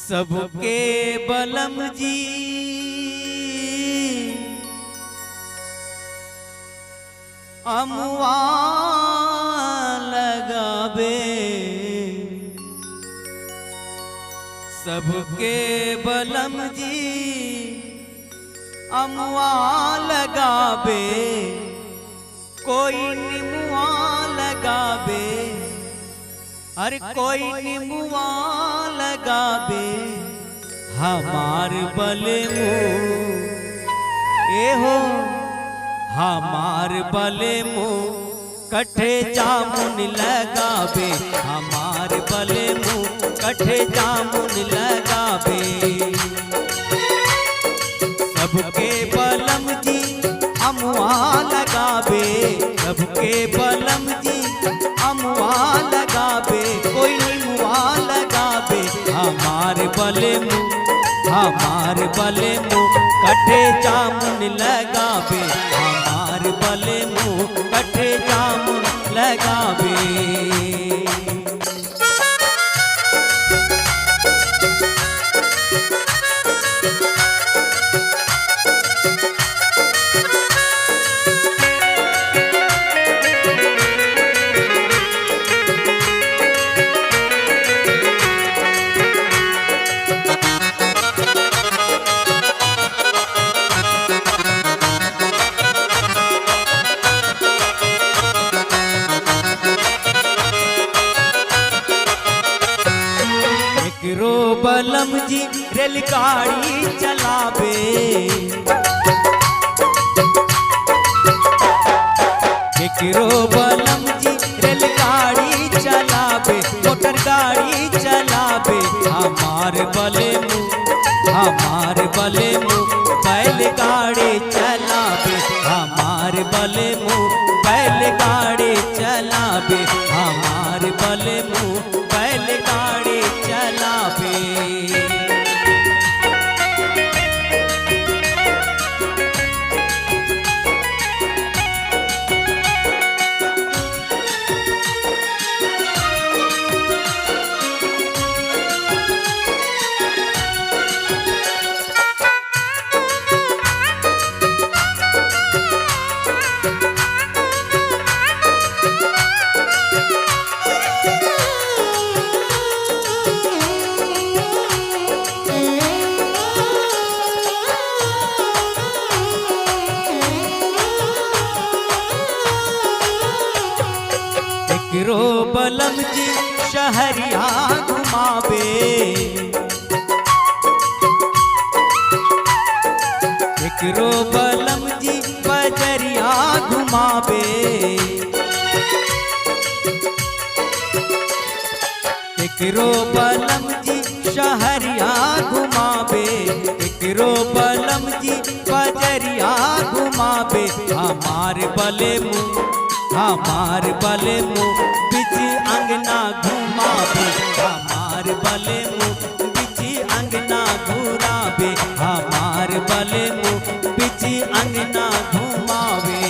सबके बलम जी अमुआ लगावे, सबके बलम जी अमुआ लगावे, कोई निमुआ लगावे, अरे कोई निमुआ लगावे, हमार बले मुँह ए हो हमार बले मुँह कठे जामुन लगावे, हमार बले मुँह कठे जामुन लगावे। सबके बलम जी अमुआ लगावे, सबके बलम जी अमुआ लगावे, कोई निमुआ लगावे, हमार बले मुँह हमार बले मुँह कठे जामुन लगावे, हमार बले मुँह कठे जामुन लगावे। रो बलम जी रेलगाड़ी चलावे, रो बलम जी रेलगाड़ी चलावे, मोटर गाड़ी चलावे, हमार बले मुँह हमार बले मुँह बैलगाड़ी चलावे, हमार बले मुँह बैलगाड़ी चलावे, हमार बले मुँह बैलगाड़ी चलावे। रो बलम जी शहरिया घुमावे, रो बलम जी बजरिया घुमावे, रो बलम जी शहरिया घुमावे, रो बलम जी बजरिया घुमावे, हमार बले मुँह हमार बले मुँह बिच अंगना घुमावे, हमार बले मुँह बिच अंगना घुरावे, हमार बले मुँह बिच अंगना घुमावे।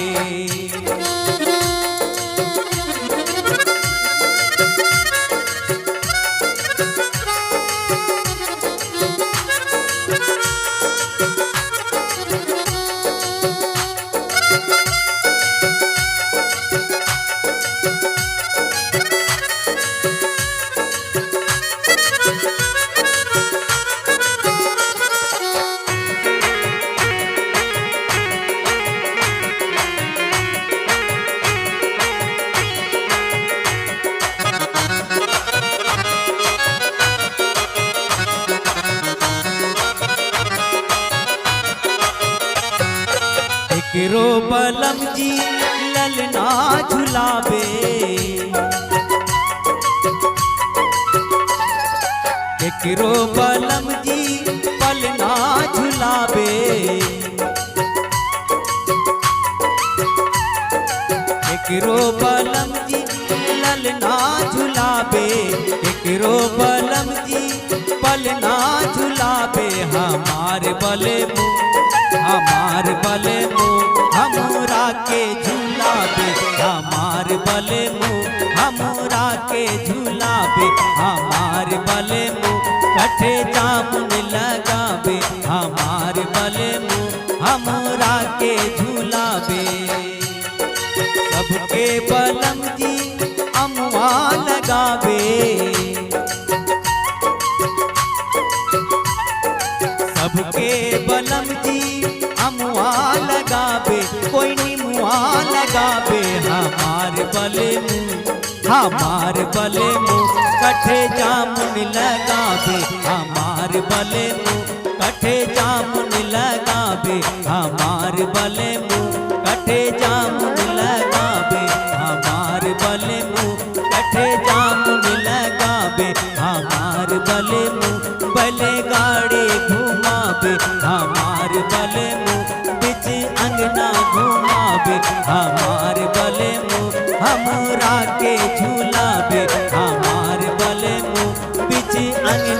रो बलम जी ललना झुलावे, रो बलम जी पलना झुलावे, रो बलम जी ललना झुलावे, रो बलम जी पलना झुलावे, हमार बले मुँह हमार बले मुँह हमरा के झुलावे, हमार बले मुँह हमरा के झुलावे, हमार बले मुँह कठे जामुन लगावे हमार बले मुँह हमरा के झूलावे। सबके बलम जी अमुआ लगावे, सबके बलम जी अमुआ लगावे, कोई निमुआ लगावे हमार बले मुँह हमार बले मुँह कठे जामुन लगावे हमार बले मुँह कठे जामुन लगावे हमार बले मुँह कठे जामुन लगावे हमार बले मुँह कठे जामुन लगावे हमार बले मुँह बले गाड़ी घुमावे हमार बले मुँह बिच अंगना घुमावे हमार बले मुँह हमरा के झूलावे हमार बले मुँह बिच अंगना